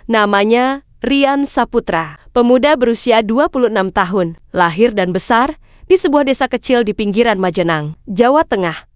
Namanya Rian Saputra, pemuda berusia 26 tahun, lahir dan besar di sebuah desa kecil di pinggiran Majenang, Jawa Tengah.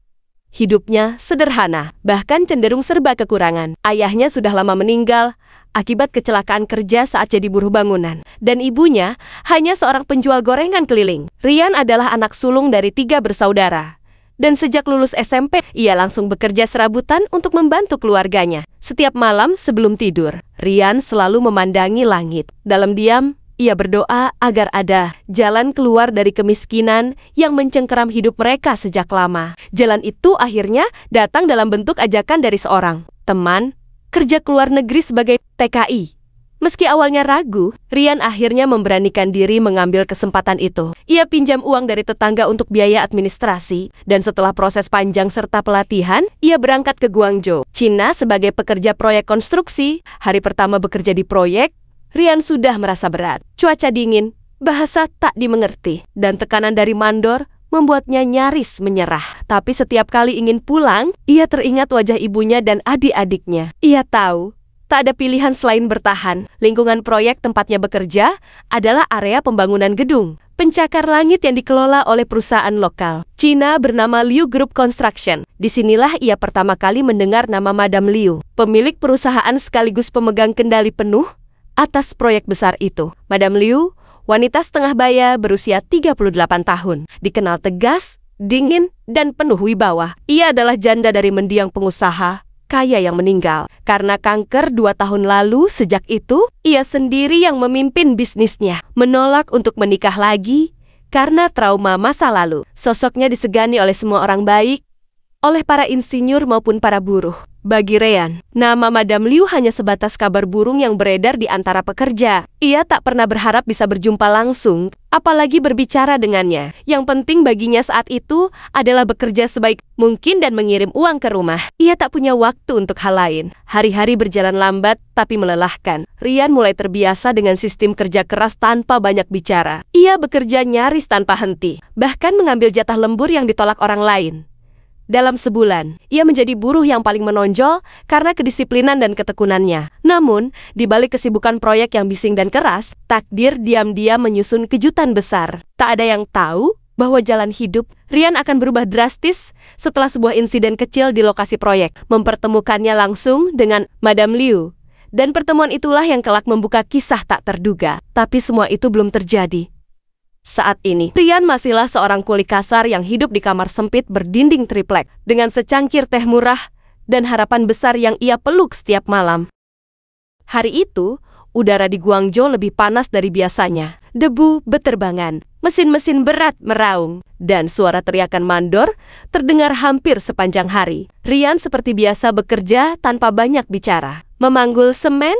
Hidupnya sederhana, bahkan cenderung serba kekurangan. Ayahnya sudah lama meninggal akibat kecelakaan kerja saat jadi buruh bangunan, dan ibunya hanya seorang penjual gorengan keliling. Rian adalah anak sulung dari 3 bersaudara. Dan sejak lulus SMP, ia langsung bekerja serabutan untuk membantu keluarganya. Setiap malam sebelum tidur, Rian selalu memandangi langit. Dalam diam, ia berdoa agar ada jalan keluar dari kemiskinan yang mencengkeram hidup mereka sejak lama. Jalan itu akhirnya datang dalam bentuk ajakan dari seorang teman kerja ke luar negeri sebagai TKI. Meski awalnya ragu, Rian akhirnya memberanikan diri mengambil kesempatan itu. Ia pinjam uang dari tetangga untuk biaya administrasi, dan setelah proses panjang serta pelatihan, ia berangkat ke Guangzhou, Cina sebagai pekerja proyek konstruksi. Hari pertama bekerja di proyek, Rian sudah merasa berat. Cuaca dingin, bahasa tak dimengerti, dan tekanan dari mandor membuatnya nyaris menyerah. Tapi setiap kali ingin pulang, ia teringat wajah ibunya dan adik-adiknya. Ia tahu tak ada pilihan selain bertahan. Lingkungan proyek tempatnya bekerja adalah area pembangunan gedung pencakar langit yang dikelola oleh perusahaan lokal Cina bernama Liu Group Construction. Disinilah ia pertama kali mendengar nama Madam Liu, pemilik perusahaan sekaligus pemegang kendali penuh atas proyek besar itu. Madam Liu, wanita setengah baya berusia 38 tahun, dikenal tegas, dingin, dan penuh wibawa. Ia adalah janda dari mendiang pengusaha kaya yang meninggal karena kanker 2 tahun lalu. Sejak itu, ia sendiri yang memimpin bisnisnya, menolak untuk menikah lagi karena trauma masa lalu. Sosoknya disegani oleh semua orang baik, oleh para insinyur maupun para buruh. Bagi Rian, nama Madam Liu hanya sebatas kabar burung yang beredar di antara pekerja. Ia tak pernah berharap bisa berjumpa langsung, apalagi berbicara dengannya. Yang penting baginya saat itu adalah bekerja sebaik mungkin dan mengirim uang ke rumah. Ia tak punya waktu untuk hal lain. Hari-hari berjalan lambat tapi melelahkan. Rian mulai terbiasa dengan sistem kerja keras tanpa banyak bicara. Ia bekerja nyaris tanpa henti, bahkan mengambil jatah lembur yang ditolak orang lain. Dalam sebulan, ia menjadi buruh yang paling menonjol karena kedisiplinan dan ketekunannya. Namun, di balik kesibukan proyek yang bising dan keras, takdir diam-diam menyusun kejutan besar. Tak ada yang tahu bahwa jalan hidup Rian akan berubah drastis setelah sebuah insiden kecil di lokasi proyek mempertemukannya langsung dengan Madam Liu. Dan pertemuan itulah yang kelak membuka kisah tak terduga. Tapi semua itu belum terjadi. Saat ini, Rian masihlah seorang kuli kasar yang hidup di kamar sempit berdinding triplek, dengan secangkir teh murah dan harapan besar yang ia peluk setiap malam. Hari itu, udara di Guangzhou lebih panas dari biasanya. Debu beterbangan, mesin-mesin berat meraung, dan suara teriakan mandor terdengar hampir sepanjang hari. Rian seperti biasa bekerja tanpa banyak bicara, memanggul semen,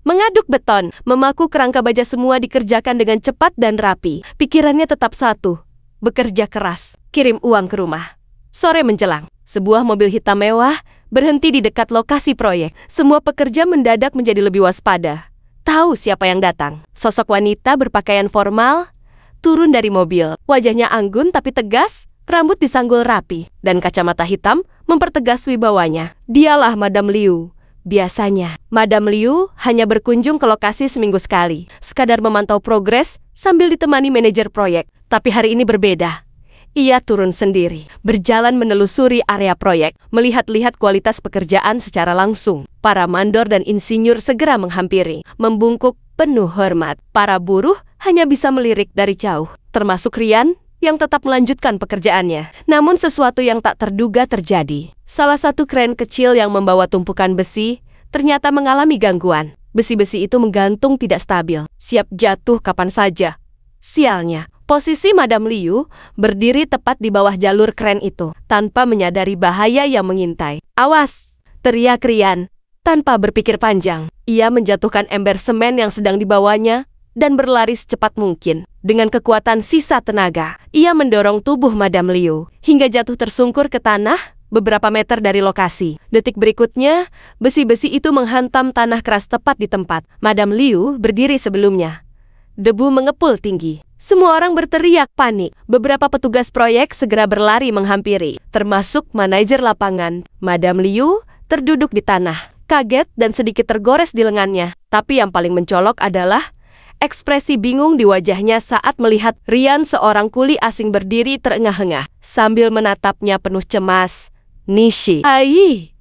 mengaduk beton, memaku kerangka baja, semua dikerjakan dengan cepat dan rapi. Pikirannya tetap satu, bekerja keras, kirim uang ke rumah. Sore menjelang, sebuah mobil hitam mewah berhenti di dekat lokasi proyek. Semua pekerja mendadak menjadi lebih waspada. Tahu siapa yang datang? Sosok wanita berpakaian formal turun dari mobil. Wajahnya anggun tapi tegas, rambut disanggul rapi, dan kacamata hitam mempertegas wibawanya. Dialah Madam Liu. Biasanya, Madam Liu hanya berkunjung ke lokasi seminggu sekali, sekadar memantau progres sambil ditemani manajer proyek. Tapi hari ini berbeda. Ia turun sendiri, berjalan menelusuri area proyek, melihat-lihat kualitas pekerjaan secara langsung. Para mandor dan insinyur segera menghampiri, membungkuk penuh hormat. Para buruh hanya bisa melirik dari jauh, termasuk Rian yang tetap melanjutkan pekerjaannya. Namun sesuatu yang tak terduga terjadi. Salah satu kren kecil yang membawa tumpukan besi ternyata mengalami gangguan. Besi-besi itu menggantung tidak stabil, siap jatuh kapan saja. Sialnya, posisi Madam Liu berdiri tepat di bawah jalur kren itu, tanpa menyadari bahaya yang mengintai. "Awas!" teriak Rian. Tanpa berpikir panjang, ia menjatuhkan ember semen yang sedang dibawanya dan berlari secepat mungkin. Dengan kekuatan sisa tenaga, ia mendorong tubuh Madam Liu hingga jatuh tersungkur ke tanah beberapa meter dari lokasi. Detik berikutnya, besi-besi itu menghantam tanah keras tepat di tempat Madam Liu berdiri sebelumnya. Debu mengepul tinggi. Semua orang berteriak panik. Beberapa petugas proyek segera berlari menghampiri, termasuk manajer lapangan. Madam Liu terduduk di tanah, kaget dan sedikit tergores di lengannya. Tapi yang paling mencolok adalah ekspresi bingung di wajahnya saat melihat Rian, seorang kuli asing berdiri terengah-engah sambil menatapnya penuh cemas. "Nishi, ai?"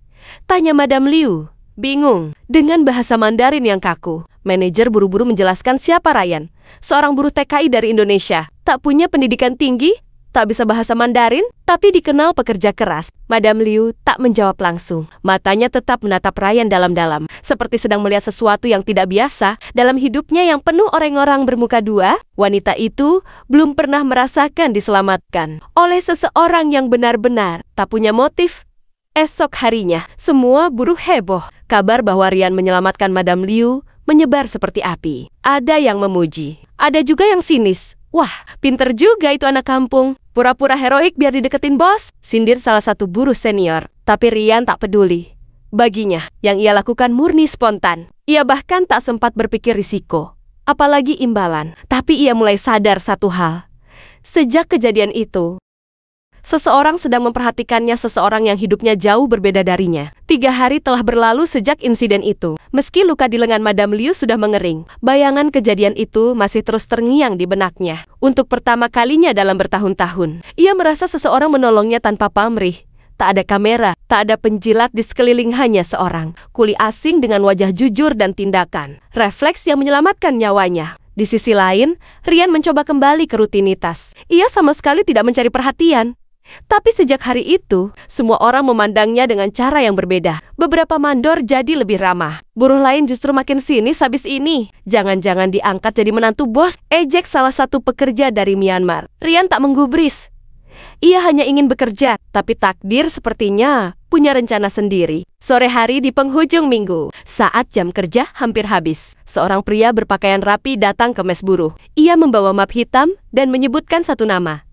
tanya Madame Liu, bingung dengan bahasa Mandarin yang kaku. Manajer buru-buru menjelaskan siapa Ryan, seorang buruh TKI dari Indonesia, tak punya pendidikan tinggi, tak bisa bahasa Mandarin, tapi dikenal pekerja keras. Madame Liu tak menjawab langsung. Matanya tetap menatap Ryan dalam-dalam, seperti sedang melihat sesuatu yang tidak biasa dalam hidupnya yang penuh orang-orang bermuka dua. Wanita itu belum pernah merasakan diselamatkan oleh seseorang yang benar-benar tak punya motif. Esok harinya, semua buruh heboh. Kabar bahwa Rian menyelamatkan Madame Liu menyebar seperti api. Ada yang memuji, ada juga yang sinis. "Wah, pinter juga itu anak kampung. Pura-pura heroik biar dideketin bos," sindir salah satu buruh senior. Tapi Rian tak peduli. Baginya, yang ia lakukan murni spontan. Ia bahkan tak sempat berpikir risiko, apalagi imbalan. Tapi ia mulai sadar satu hal. Sejak kejadian itu, seseorang sedang memperhatikannya, seseorang yang hidupnya jauh berbeda darinya. 3 hari telah berlalu sejak insiden itu. Meski luka di lengan Madame Liu sudah mengering, bayangan kejadian itu masih terus terngiang di benaknya. Untuk pertama kalinya dalam bertahun-tahun, ia merasa seseorang menolongnya tanpa pamrih. Tak ada kamera, tak ada penjilat di sekeliling, hanya seorang kuli asing dengan wajah jujur dan tindakan refleks yang menyelamatkan nyawanya. Di sisi lain, Rian mencoba kembali ke rutinitas. Ia sama sekali tidak mencari perhatian. Tapi sejak hari itu, semua orang memandangnya dengan cara yang berbeda. Beberapa mandor jadi lebih ramah. Buruh lain justru makin sinis habis ini. Jangan-jangan diangkat jadi menantu bos, ejek salah satu pekerja dari Myanmar. Rian tak menggubris. Ia hanya ingin bekerja, tapi takdir sepertinya punya rencana sendiri. Sore hari di penghujung minggu, saat jam kerja hampir habis, seorang pria berpakaian rapi datang ke mes buruh. Ia membawa map hitam dan menyebutkan satu nama.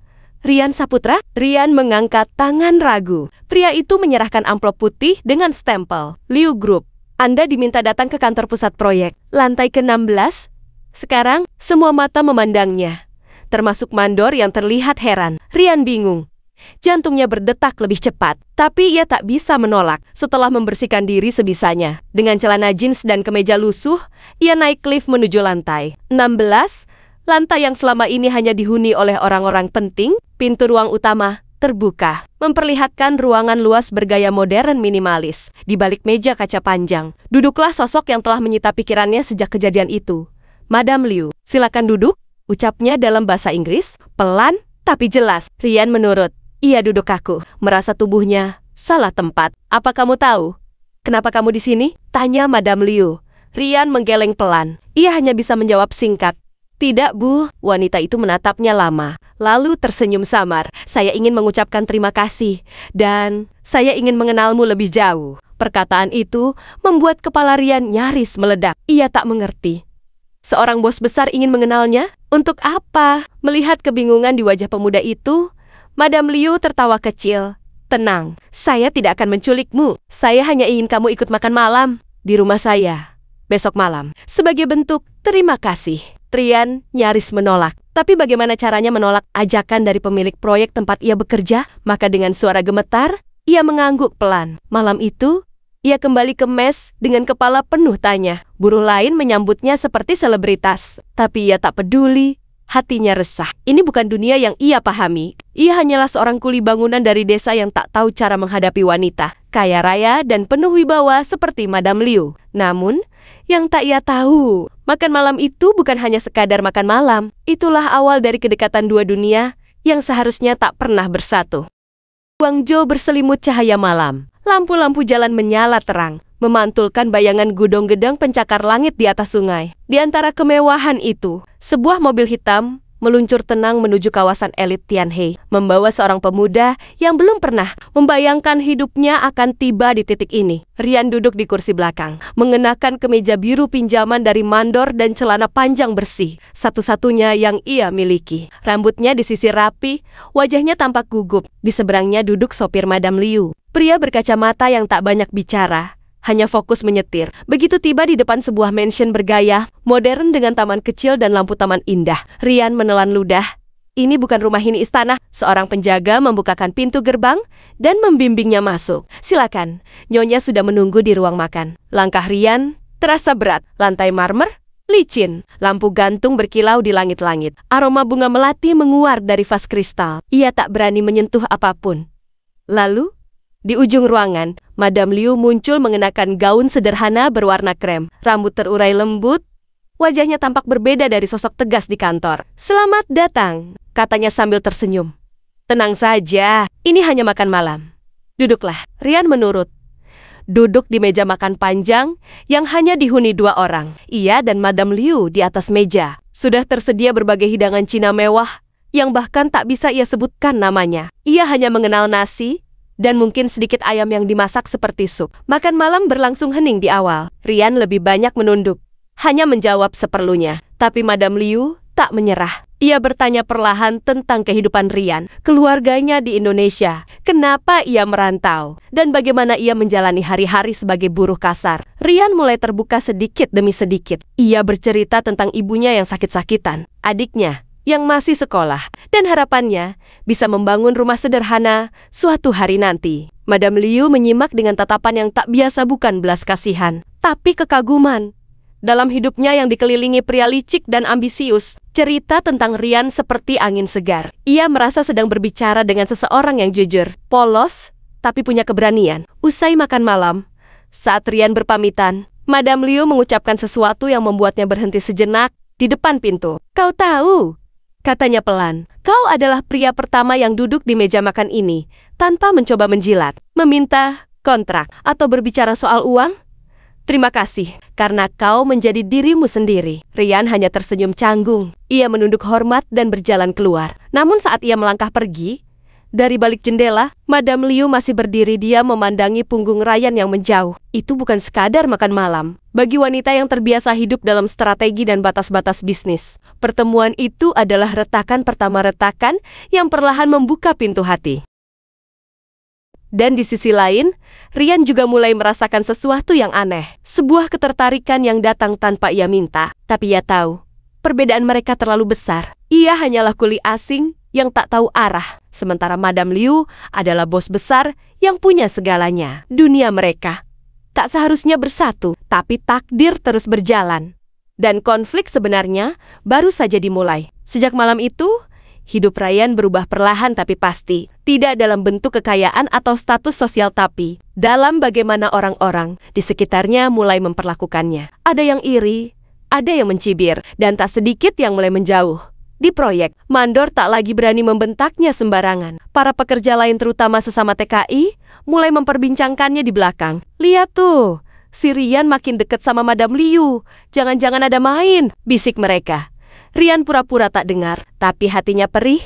"Rian Saputra?" Rian mengangkat tangan ragu. Pria itu menyerahkan amplop putih dengan stempel. "Liu Group, Anda diminta datang ke kantor pusat proyek, lantai ke-16. Sekarang, semua mata memandangnya, termasuk mandor yang terlihat heran. Rian bingung. Jantungnya berdetak lebih cepat, tapi ia tak bisa menolak. Setelah membersihkan diri sebisanya, dengan celana jeans dan kemeja lusuh, ia naik lift menuju lantai 16. Lantai yang selama ini hanya dihuni oleh orang-orang penting. Pintu ruang utama terbuka, memperlihatkan ruangan luas bergaya modern minimalis. Di balik meja kaca panjang, duduklah sosok yang telah menyita pikirannya sejak kejadian itu. "Madame Liu, silakan duduk," ucapnya dalam bahasa Inggris, pelan tapi jelas. Rian menurut. Ia duduk kaku, merasa tubuhnya salah tempat. "Apa kamu tahu kenapa kamu di sini?" tanya Madame Liu. Rian menggeleng pelan. Ia hanya bisa menjawab singkat. "Tidak, Bu." Wanita itu menatapnya lama, lalu tersenyum samar. "Saya ingin mengucapkan terima kasih, dan saya ingin mengenalmu lebih jauh." Perkataan itu membuat kepala Rian nyaris meledak. Ia tak mengerti. Seorang bos besar ingin mengenalnya? Untuk apa? Melihat kebingungan di wajah pemuda itu, Madame Liu tertawa kecil. "Tenang, saya tidak akan menculikmu. Saya hanya ingin kamu ikut makan malam di rumah saya besok malam. Sebagai bentuk terima kasih." Rian nyaris menolak. Tapi bagaimana caranya menolak ajakan dari pemilik proyek tempat ia bekerja? Maka dengan suara gemetar, ia mengangguk pelan. Malam itu, ia kembali ke mes dengan kepala penuh tanya. Buruh lain menyambutnya seperti selebritas. Tapi ia tak peduli. Hatinya resah. Ini bukan dunia yang ia pahami. Ia hanyalah seorang kuli bangunan dari desa yang tak tahu cara menghadapi wanita kaya raya dan penuh wibawa seperti Madame Liu. Namun, yang tak ia tahu, makan malam itu bukan hanya sekadar makan malam. Itulah awal dari kedekatan dua dunia yang seharusnya tak pernah bersatu. Guangzhou berselimut cahaya malam. Lampu-lampu jalan menyala terang, memantulkan bayangan gedung-gedung pencakar langit di atas sungai. Di antara kemewahan itu, sebuah mobil hitam meluncur tenang menuju kawasan elit Tianhe, membawa seorang pemuda yang belum pernah membayangkan hidupnya akan tiba di titik ini. Rian duduk di kursi belakang, mengenakan kemeja biru pinjaman dari mandor dan celana panjang bersih, satu-satunya yang ia miliki. Rambutnya disisir rapi, wajahnya tampak gugup. Di seberangnya duduk sopir Madame Liu, pria berkacamata yang tak banyak bicara, hanya fokus menyetir. Begitu tiba di depan sebuah mansion bergaya modern dengan taman kecil dan lampu taman indah, Rian menelan ludah. ini bukan rumah, ini istana. Seorang penjaga membukakan pintu gerbang dan membimbingnya masuk. Silakan, Nyonya sudah menunggu di ruang makan. Langkah Rian terasa berat. Lantai marmer, licin. Lampu gantung berkilau di langit-langit. Aroma bunga melati menguar dari vas kristal. Ia tak berani menyentuh apapun. Lalu, di ujung ruangan, Madame Liu muncul mengenakan gaun sederhana berwarna krem. Rambut terurai lembut. Wajahnya tampak berbeda dari sosok tegas di kantor. "Selamat datang," katanya sambil tersenyum. "Tenang saja, ini hanya makan malam. Duduklah." Rian menurut. Duduk di meja makan panjang yang hanya dihuni 2 orang. Ia dan Madame Liu di atas meja. Sudah tersedia berbagai hidangan Cina mewah yang bahkan tak bisa ia sebutkan namanya. Ia hanya mengenal nasi dan mungkin sedikit ayam yang dimasak seperti sup. Makan malam berlangsung hening di awal. Rian lebih banyak menunduk, hanya menjawab seperlunya. Tapi Madame Liu tak menyerah. Ia bertanya perlahan tentang kehidupan Rian, keluarganya di Indonesia, kenapa ia merantau, dan bagaimana ia menjalani hari-hari sebagai buruh kasar. Rian mulai terbuka sedikit demi sedikit. Ia bercerita tentang ibunya yang sakit-sakitan, adiknya yang masih sekolah, dan harapannya bisa membangun rumah sederhana suatu hari nanti. Madame Liu menyimak dengan tatapan yang tak biasa, bukan belas kasihan, tapi kekaguman. Dalam hidupnya yang dikelilingi pria licik dan ambisius, cerita tentang Rian seperti angin segar. Ia merasa sedang berbicara dengan seseorang yang jujur, polos, tapi punya keberanian. Usai makan malam, saat Rian berpamitan, Madame Liu mengucapkan sesuatu yang membuatnya berhenti sejenak di depan pintu. "Kau tahu," katanya pelan, "kau adalah pria pertama yang duduk di meja makan ini tanpa mencoba menjilat, meminta kontrak, atau berbicara soal uang. Terima kasih, karena kau menjadi dirimu sendiri." Rian hanya tersenyum canggung. Ia menunduk hormat dan berjalan keluar. Namun saat ia melangkah pergi, dari balik jendela, Madame Liu masih berdiri diam memandangi punggung Rian yang menjauh. Itu bukan sekadar makan malam. Bagi wanita yang terbiasa hidup dalam strategi dan batas-batas bisnis, pertemuan itu adalah retakan pertama, retakan yang perlahan membuka pintu hati. Dan di sisi lain, Rian juga mulai merasakan sesuatu yang aneh. Sebuah ketertarikan yang datang tanpa ia minta. Tapi ia tahu, perbedaan mereka terlalu besar. Ia hanyalah kuli asing yang tak tahu arah. Sementara Madame Liu adalah bos besar yang punya segalanya. Dunia mereka tak seharusnya bersatu, tapi takdir terus berjalan. Dan konflik sebenarnya baru saja dimulai. Sejak malam itu, hidup Rian berubah perlahan tapi pasti. Tidak dalam bentuk kekayaan atau status sosial, tapi dalam bagaimana orang-orang di sekitarnya mulai memperlakukannya. Ada yang iri, ada yang mencibir, dan tak sedikit yang mulai menjauh. Di proyek, mandor tak lagi berani membentaknya sembarangan. Para pekerja lain, terutama sesama TKI, mulai memperbincangkannya di belakang. "Lihat tuh, si Rian makin dekat sama Madame Liu. Jangan-jangan ada main," bisik mereka. Rian pura-pura tak dengar, tapi hatinya perih.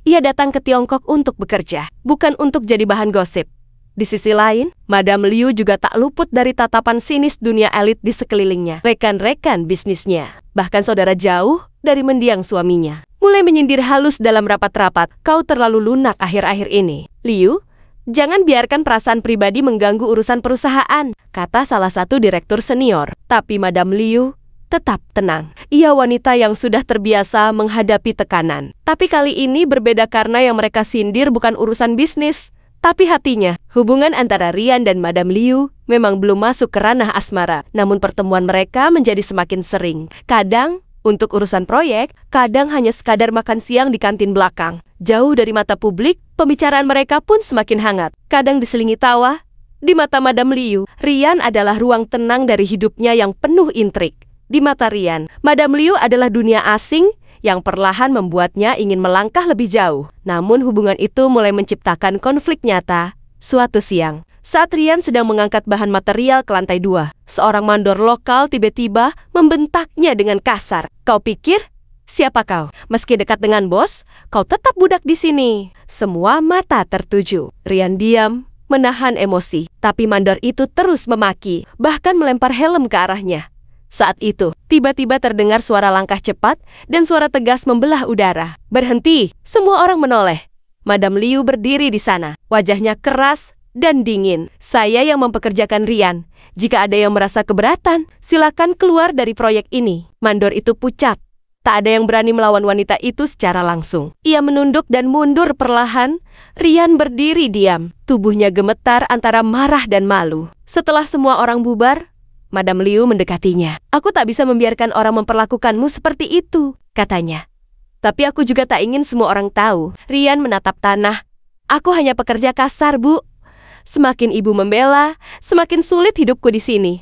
Ia datang ke Tiongkok untuk bekerja, bukan untuk jadi bahan gosip. Di sisi lain, Madame Liu juga tak luput dari tatapan sinis dunia elit di sekelilingnya. Rekan-rekan bisnisnya, bahkan saudara jauh dari mendiang suaminya, mulai menyindir halus dalam rapat-rapat. "Kau terlalu lunak akhir-akhir ini, Liu. Jangan biarkan perasaan pribadi mengganggu urusan perusahaan," kata salah satu direktur senior. Tapi Madame Liu tetap tenang. Ia wanita yang sudah terbiasa menghadapi tekanan. Tapi kali ini berbeda karena yang mereka sindir bukan urusan bisnis, tapi hatinya. Hubungan antara Rian dan Madame Liu memang belum masuk ke ranah asmara. Namun pertemuan mereka menjadi semakin sering. Kadang untuk urusan proyek, kadang hanya sekadar makan siang di kantin belakang. Jauh dari mata publik, pembicaraan mereka pun semakin hangat. Kadang diselingi tawa. Di mata Madame Liu, Rian adalah ruang tenang dari hidupnya yang penuh intrik. Di mata Rian, Madame Liu adalah dunia asing yang perlahan membuatnya ingin melangkah lebih jauh. Namun hubungan itu mulai menciptakan konflik nyata. Suatu siang, saat Rian sedang mengangkat bahan material ke lantai 2, seorang mandor lokal tiba-tiba membentaknya dengan kasar. "Kau pikir siapa kau? Meski dekat dengan bos, kau tetap budak di sini." Semua mata tertuju. Rian diam, menahan emosi. Tapi mandor itu terus memaki, bahkan melempar helm ke arahnya. Saat itu, tiba-tiba terdengar suara langkah cepat dan suara tegas membelah udara. "Berhenti!" Semua orang menoleh. Madame Liu berdiri di sana, wajahnya keras dan dingin. "Saya yang mempekerjakan Rian. Jika ada yang merasa keberatan, silakan keluar dari proyek ini." Mandor itu pucat. Tak ada yang berani melawan wanita itu secara langsung. Ia menunduk dan mundur perlahan. Rian berdiri diam. Tubuhnya gemetar antara marah dan malu. Setelah semua orang bubar, Madam Liu mendekatinya. "Aku tak bisa membiarkan orang memperlakukanmu seperti itu," katanya. "Tapi aku juga tak ingin semua orang tahu." Rian menatap tanah. "Aku hanya pekerja kasar, Bu. Semakin ibu membela, semakin sulit hidupku di sini."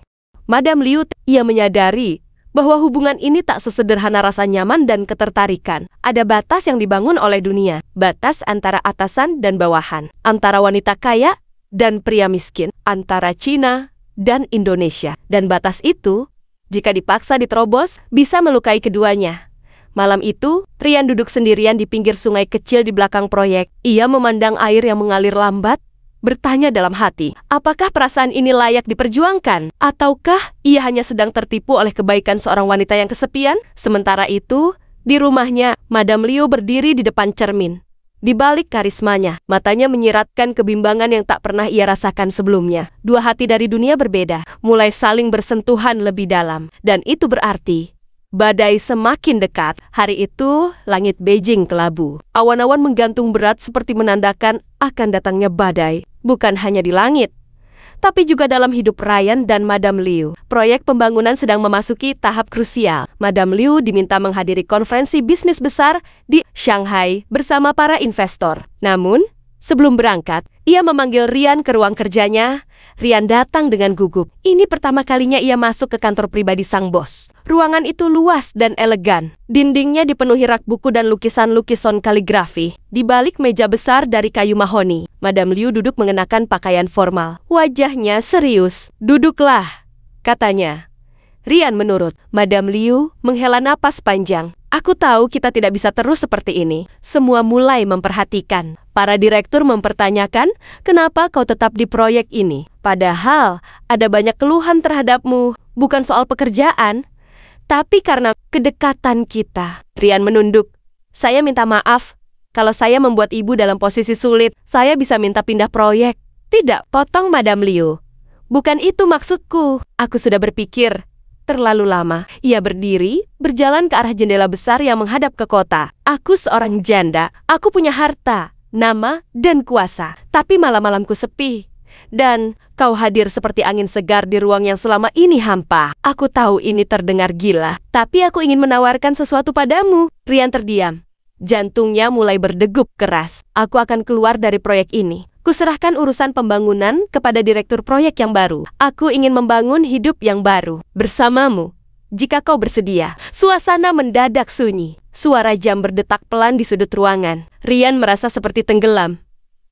Madam Liu, ia menyadari bahwa hubungan ini tak sesederhana rasa nyaman dan ketertarikan. Ada batas yang dibangun oleh dunia. Batas antara atasan dan bawahan. Antara wanita kaya dan pria miskin. Antara Cina dan Indonesia. Dan batas itu, jika dipaksa diterobos, bisa melukai keduanya. Malam itu, Rian duduk sendirian di pinggir sungai kecil di belakang proyek. Ia memandang air yang mengalir lambat, bertanya dalam hati, apakah perasaan ini layak diperjuangkan? Ataukah ia hanya sedang tertipu oleh kebaikan seorang wanita yang kesepian? Sementara itu, di rumahnya, Madam Liu berdiri di depan cermin. Di balik karismanya, matanya menyiratkan kebimbangan yang tak pernah ia rasakan sebelumnya. Dua hati dari dunia berbeda, mulai saling bersentuhan lebih dalam. Dan itu berarti badai semakin dekat. Hari itu, langit Beijing kelabu. Awan-awan menggantung berat seperti menandakan akan datangnya badai. Bukan hanya di langit, tapi juga dalam hidup Ryan dan Madam Liu. Proyek pembangunan sedang memasuki tahap krusial. Madam Liu diminta menghadiri konferensi bisnis besar di Shanghai bersama para investor. Namun, sebelum berangkat, ia memanggil Rian ke ruang kerjanya. Rian datang dengan gugup. Ini pertama kalinya ia masuk ke kantor pribadi sang bos. Ruangan itu luas dan elegan. Dindingnya dipenuhi rak buku dan lukisan-lukisan kaligrafi. Di balik meja besar dari kayu mahoni, Madam Liu duduk mengenakan pakaian formal. Wajahnya serius. "Duduklah," katanya. Rian menurut. Madam Liu menghela napas panjang. "Aku tahu kita tidak bisa terus seperti ini." Semua mulai memperhatikan. Para direktur mempertanyakan, kenapa kau tetap di proyek ini? Padahal ada banyak keluhan terhadapmu, bukan soal pekerjaan, tapi karena kedekatan kita. Rian menunduk. "Saya minta maaf, kalau saya membuat ibu dalam posisi sulit, saya bisa minta pindah proyek." "Tidak," potong Madam Liu. "Bukan itu maksudku. Aku sudah berpikir terlalu lama." Ia berdiri, berjalan ke arah jendela besar yang menghadap ke kota. "Aku seorang janda, aku punya harta, nama, dan kuasa. Tapi malam-malamku sepi. Dan kau hadir seperti angin segar di ruang yang selama ini hampa. Aku tahu ini terdengar gila, tapi aku ingin menawarkan sesuatu padamu." Rian terdiam. Jantungnya mulai berdegup keras. "Aku akan keluar dari proyek ini. Kuserahkan urusan pembangunan kepada direktur proyek yang baru. Aku ingin membangun hidup yang baru bersamamu. Jika kau bersedia." Suasana mendadak sunyi. Suara jam berdetak pelan di sudut ruangan. Rian merasa seperti tenggelam.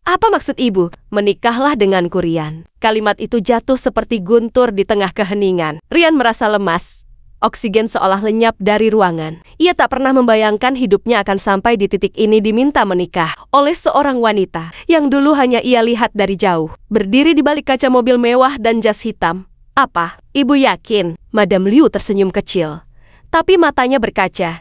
"Apa maksud ibu?" "Menikahlah denganku, Rian." Kalimat itu jatuh seperti guntur di tengah keheningan. Rian merasa lemas. Oksigen seolah lenyap dari ruangan. Ia tak pernah membayangkan hidupnya akan sampai di titik ini diminta menikah oleh seorang wanita yang dulu hanya ia lihat dari jauh. Berdiri di balik kaca mobil mewah dan jas hitam. "Apa? Ibu yakin?" Madam Liu tersenyum kecil, tapi matanya berkaca.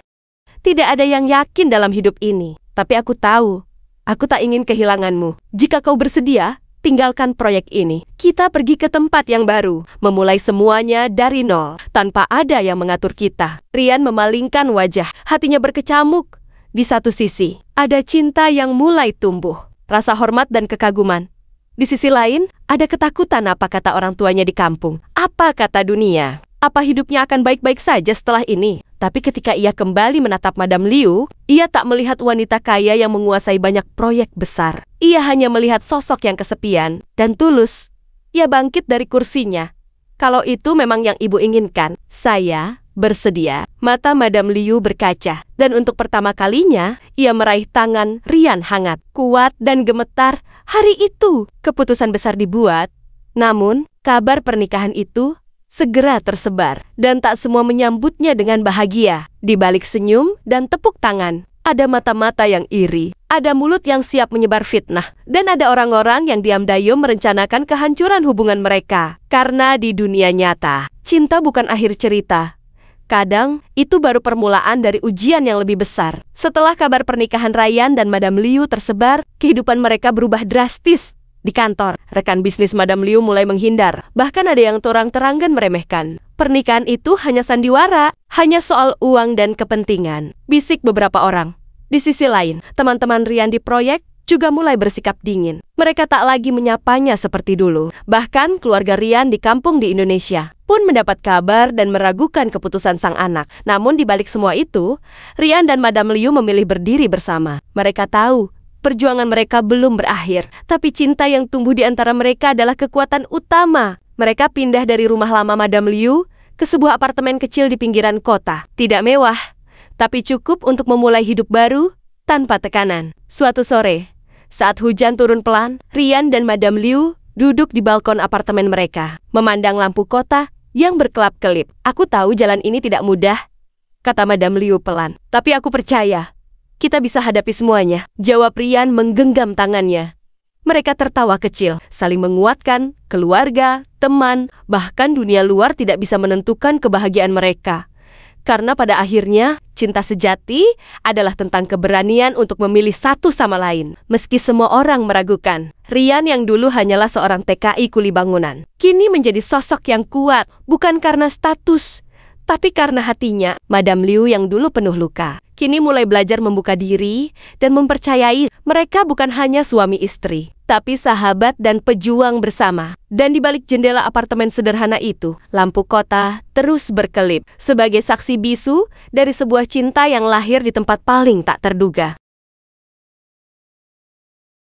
"Tidak ada yang yakin dalam hidup ini, tapi aku tahu. Aku tak ingin kehilanganmu. Jika kau bersedia, tinggalkan proyek ini. Kita pergi ke tempat yang baru, memulai semuanya dari nol, tanpa ada yang mengatur kita." Rian memalingkan wajah, hatinya berkecamuk. Di satu sisi, ada cinta yang mulai tumbuh, rasa hormat dan kekaguman. Di sisi lain, ada ketakutan apa kata orang tuanya di kampung. Apa kata dunia? Apa hidupnya akan baik-baik saja setelah ini? Tapi ketika ia kembali menatap Madam Liu, ia tak melihat wanita kaya yang menguasai banyak proyek besar. Ia hanya melihat sosok yang kesepian dan tulus. Ia bangkit dari kursinya. "Kalau itu memang yang ibu inginkan, saya bersedia." Mata Madam Liu berkaca, dan untuk pertama kalinya, ia meraih tangan Rian hangat, kuat dan gemetar. Hari itu, keputusan besar dibuat. Namun, kabar pernikahan itu segera tersebar, dan tak semua menyambutnya dengan bahagia. Di balik senyum dan tepuk tangan, ada mata-mata yang iri, ada mulut yang siap menyebar fitnah, dan ada orang-orang yang diam dayung merencanakan kehancuran hubungan mereka. Karena di dunia nyata, cinta bukan akhir cerita. Kadang, itu baru permulaan dari ujian yang lebih besar. Setelah kabar pernikahan Ryan dan Madam Liu tersebar, kehidupan mereka berubah drastis. Di kantor, rekan bisnis Madam Liu mulai menghindar. Bahkan ada yang terang-terangan meremehkan. Pernikahan itu hanya sandiwara, Hanya soal uang dan kepentingan, bisik beberapa orang. Di sisi lain, teman-teman Rian di proyek juga mulai bersikap dingin. Mereka tak lagi menyapanya seperti dulu. Bahkan keluarga Rian di kampung di Indonesia pun mendapat kabar dan meragukan keputusan sang anak. Namun di balik semua itu, Rian dan Madam Liu memilih berdiri bersama. Mereka tahu perjuangan mereka belum berakhir, tapi cinta yang tumbuh di antara mereka adalah kekuatan utama. Mereka pindah dari rumah lama Madam Liu ke sebuah apartemen kecil di pinggiran kota. Tidak mewah, tapi cukup untuk memulai hidup baru tanpa tekanan. Suatu sore, saat hujan turun pelan, Rian dan Madam Liu duduk di balkon apartemen mereka, memandang lampu kota yang berkelap-kelip. "Aku tahu jalan ini tidak mudah," kata Madam Liu pelan. "Tapi aku percaya, kita bisa hadapi semuanya," jawab Rian menggenggam tangannya. Mereka tertawa kecil, saling menguatkan. Keluarga, teman, bahkan dunia luar tidak bisa menentukan kebahagiaan mereka. Karena pada akhirnya, cinta sejati adalah tentang keberanian untuk memilih satu sama lain. Meski semua orang meragukan, Rian yang dulu hanyalah seorang TKI kuli bangunan, kini menjadi sosok yang kuat, bukan karena status, tapi karena hatinya. Madam Liu yang dulu penuh luka, kini mulai belajar membuka diri dan mempercayai mereka bukan hanya suami istri, tapi sahabat dan pejuang bersama. Dan di balik jendela apartemen sederhana itu, lampu kota terus berkelip sebagai saksi bisu dari sebuah cinta yang lahir di tempat paling tak terduga.